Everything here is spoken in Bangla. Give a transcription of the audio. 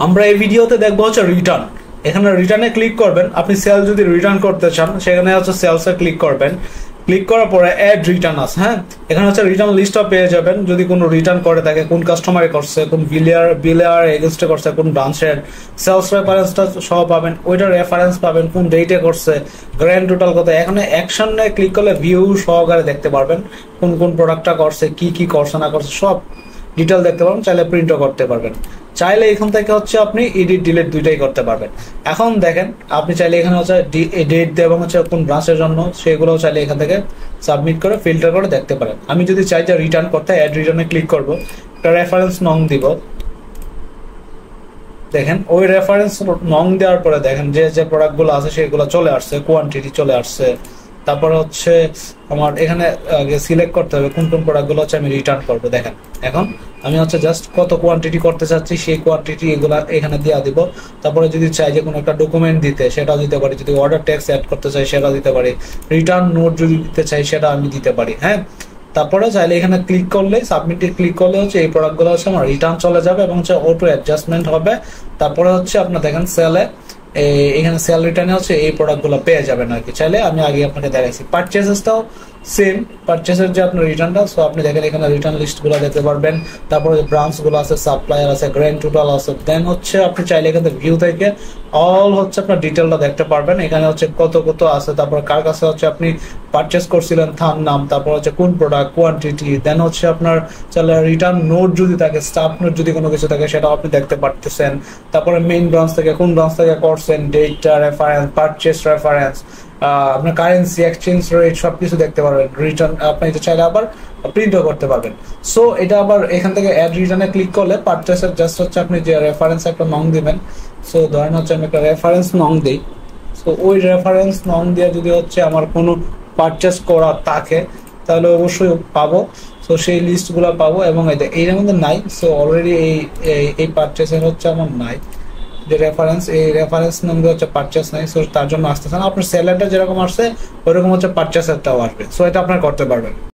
আমরা এই ভিডিওতে দেখবো হচ্ছে রিটার্ন। এখানে রিটার্নে ক্লিক করবেন। আপনি সেল যদি রিটার্ন করতে চান সেখানে হচ্ছে সেলসে ক্লিক করবেন। ক্লিক করার পরে অ্যাড রিটার্ন আছে, হ্যাঁ, এখানে হচ্ছে রিটার্ন লিস্টটা পেয়ে যাবেন। যদি কোনো রিটার্ন করে থাকে, কোন কাস্টমারে করছে, কোন বিলিয়ার এগেনস্টে করছে, কোন ব্রাঞ্চের সেলস রেফারেন্সটা সহ পাবেন, ওইটার রেফারেন্স পাবেন, কোন ডেটে করছে, গ্র্যান্ড টোটাল কত। এখানে অ্যাকশনে ক্লিক করলে ভিউ সহকারে দেখতে পারবেন কোন কোন প্রোডাক্টটা করছে, কি কি করছে না করছে সব ডিটেল দেখতে পারবেন। চাইলে প্রিন্টও করতে পারবেন। চাইলে এখান থেকে হচ্ছে আপনি এডিট ডিলিট দুইটাই করতে পারবেন। এখন দেখেন, আপনি চাইলে এখানে হচ্ছে ডেট দিয়ে এবং হচ্ছে কোন ব্রাঞ্চের জন্য সেগুলোও চাইলে এখান থেকে সাবমিট করে ফিল্টার করে দেখতে পারেন। আমি যদি চাই যে রিটার্ন করতে, অ্যাড রিটার্নে ক্লিক করব, একটা রেফারেন্স নং দিব। দেখেন ওই রেফারেন্স নং দেওয়ার পরে দেখেন যে যে প্রোডাক্টগুলো আছে সেগুলো চলে আসছে, কোয়ান্টিটি চলে আসছে। তারপরে হচ্ছে আমার এখানে আগে সিলেক্ট করতে হবে কোন কোন প্রোডাক্টগুলো হচ্ছে আমি রিটার্ন করবো। দেখেন এখন আমি হচ্ছে জাস্ট কত কোয়ান্টিটি করতে চাচ্ছি সেই কোয়ান্টিটি এগুলা এখানে দিয়ে দিব। তারপরে যদি চাই যে কোনো একটা ডকুমেন্ট দিতে সেটাও দিতে পারি, যদি অর্ডার ট্যাক্স অ্যাড করতে চাই সেটাও দিতে পারি, রিটার্ন নোট যদি দিতে চাই সেটা আমি দিতে পারি, হ্যাঁ। তারপরে চাইলে এখানে ক্লিক করলে, সাবমিটে ক্লিক করলে হচ্ছে এই প্রোডাক্টগুলো হচ্ছে আমার রিটার্ন চলে যাবে এবং হচ্ছে অটো অ্যাডজাস্টমেন্ট হবে। তারপরে হচ্ছে আপনার দেখেন সেলে এখানে সেল রিটার্নে হচ্ছে এই প্রোডাক্টগুলো পেয়ে যাবেন আর কি। চাইলে আমি আগে আপনাকে দেখাইছি। পারচেসেসটাও সেম, পারচেসের যে আপনার রিটার্নটা, সো আপনি দেখেন এখানে রিটার্ন লিস্টগুলো দেখতে পারবেন। তারপরে ব্রাঞ্চগুলো আছে, সাপ্লায়ার আছে, গ্র্যান্ড টোটাল আছে। দেন হচ্ছে আপনি চাইলে এখানে ভিউ থেকে অল হচ্ছে আপনার ডিটেলটা দেখতে পারবেন। এখানে হচ্ছে কত কত আছে, তারপর কার কাছে হচ্ছে আপনি পারচেস করছিলেন, থাম নাম, তারপর হচ্ছে কোন প্রোডাক্ট, কোয়ান্টিটি। দেন হচ্ছে আপনার চাইলে রিটার্ন নোট যদি থাকে, স্টাফ নোট যদি কোনো কিছু থাকে সেটাও আপনি দেখতে পারতেছেন। তারপরে মেইন ব্রাঞ্চ থেকে কোন ব্রাঞ্চ থেকে করছেন, ডেটটা, রেফারেন্স, পারচেস রেফারেন্স, আপনার কারেন্সি, এক্সচেঞ্জ রেট সবকিছু দেখতে পারবেন। রিটার্ন আপনি এটা চাইলে আবার প্রিন্টও করতে পারবেন। সো এটা আবার এখান থেকে অ্যাড রিটার্নে ক্লিক করলে পারচেসের জাস্ট হচ্ছে আপনি যে রেফারেন্স একটা নং দিবেন। সো ধরেন হচ্ছে আমি একটা রেফারেন্স নং দিই। সো ওই রেফারেন্স নং দিয়ে যদি হচ্ছে আমার কোনো পারচেস করা থাকে তাহলে অবশ্যই পাবো। সো সেই লিস্টগুলো পাবো এবং এর মধ্যে নাই। সো অলরেডি এই পারচেসের হচ্ছে আমার নাই যে রেফারেন্স, এই রেফারেন্স নম্বর হচ্ছে পারচেস নাই। সো তার জন্য আসতেছে না। আপনার সেলারটা যেরকম আসছে ওইরকম হচ্ছে পারচেসেরটাও আসবে। সো এটা আপনার করতে পারবেন।